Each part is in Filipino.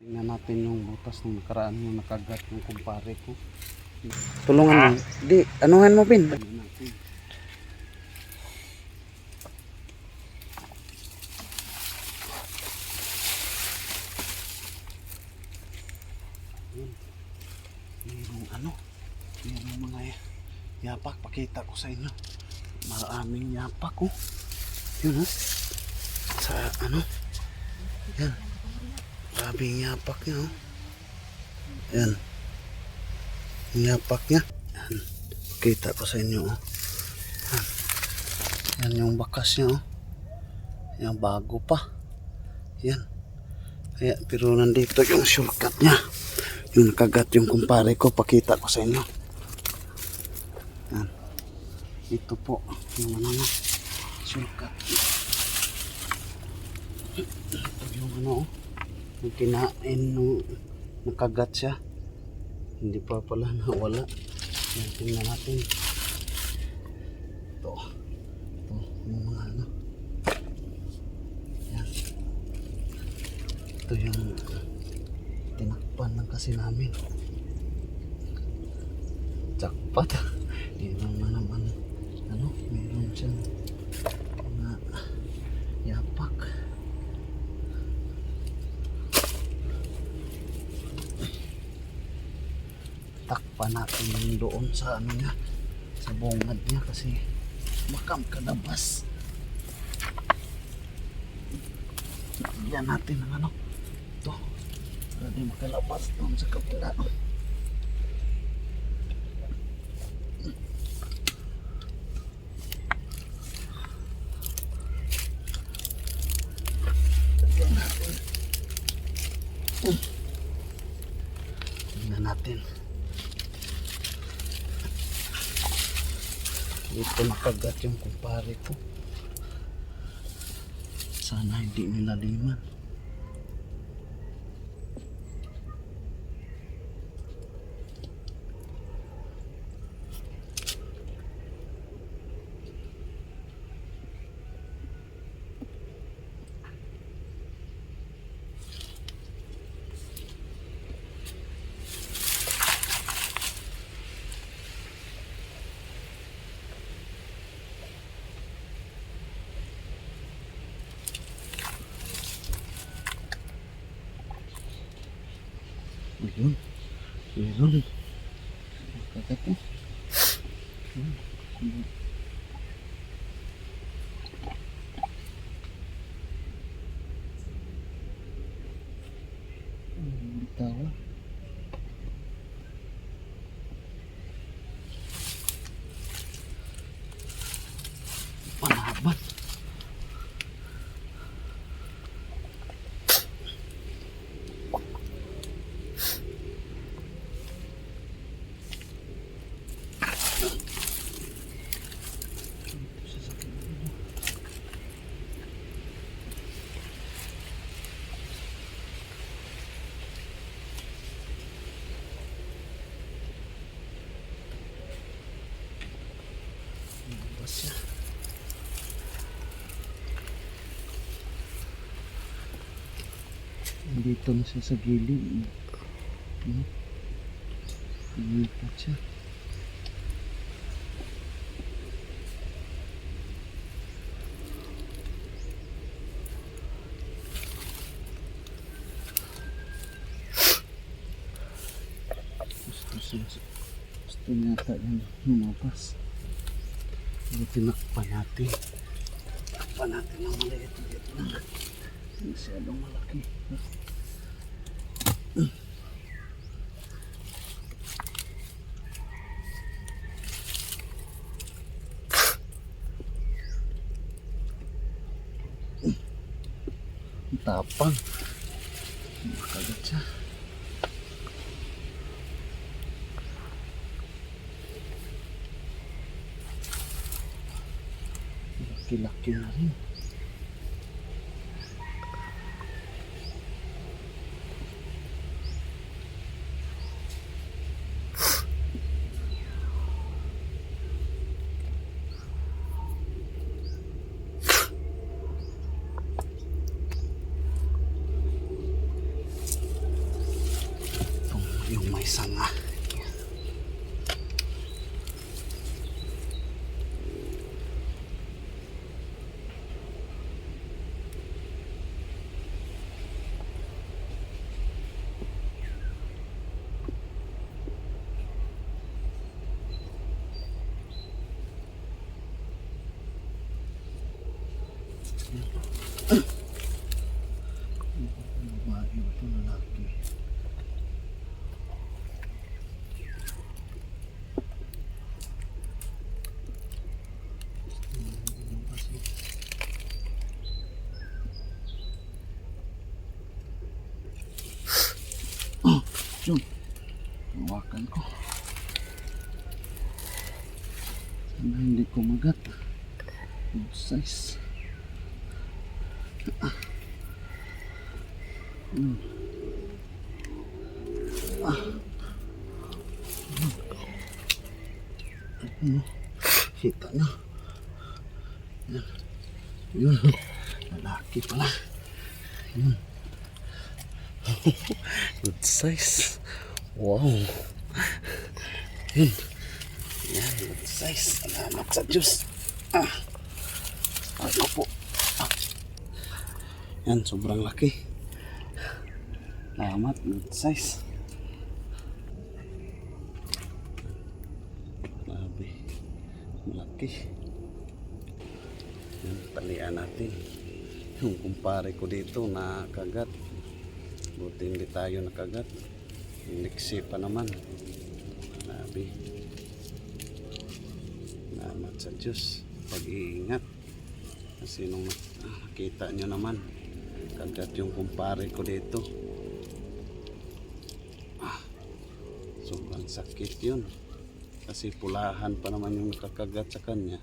Tingnan natin yung butas ng nakaraan yung nakagat ng kumpare ko. Tulungan mo. Di, anuhan mo, Bin. Tingnan natin. Yun. Mayroong mayroong mga yapak. Pakita ko sa inyo. Maraming yapak ko. Yun, ha? Sa yan. Grabing yapak niya, oh. Yan. Yapak niya. Yan. Pakita ko sa inyo, oh. Yan yung bakas niya, oh. Yan, bago pa. Yan. Kaya, pero nandito yung shortcut niya. Yung kagat yung kumpare ko. Pakita ko sa inyo. Yan. Ito po. Yung shortcut. Ito yung oh. Yung kinain nung nakagat siya. Hindi pa pala nawala. Yan, tingnan natin. Ito yung mga yan. Ito yung tinakpan lang kasi namin. Jackpot. Meron na naman meron siyang mga yapak. Takpan natin yung doon sa niya, sa bungad niya kasi makam kalabas. Yan natin ang ito para di makalabas doon sa kapila. Tingnan natin. Ito nakagat yung kumpare ko. Sana hindi nilaliman. Yun. Kagat mo. Bitaw. Panaban. Siya. Dito na siya sa gilid. Lumipat siya. Gusto niya ata yung lumapas. Tinakpan natin. Tinakpan natin ng maliit. Masyadong malaki. Tapang. Makagat siya. Laki-laki na rin. sanga. Babae ito, lalaki. Jun, hawakan ko. Sana hindi kumagat. Good size. Kita nyo. Yan. Yun. Lalaki pala. Yun. Good size. Wow. Yun. Yan, good size. Salamat sa Diyos. Ako po. Yan, sobrang laki. Salamat, good size. Grabe. Malaki. Yan, talian natin. Yung kumpare ko dito nakagat. Buti hindi tayo nakagat. Liksi pa naman. Grabe. Salamat sa Diyos. Pag-iingat. Kasi nung nakita nyo naman, kagat yung kumpare ko dito. Sobrang sakit yun. Kasi pulahan pa naman yung nakakagat sa kanya.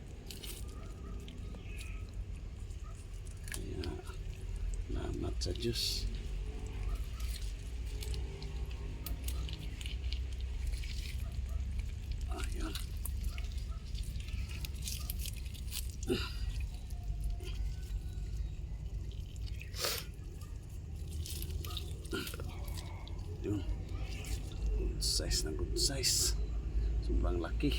Kaya, salamat sa Diyos. Ayan. Yun. Good size na good size. Sobrang laki.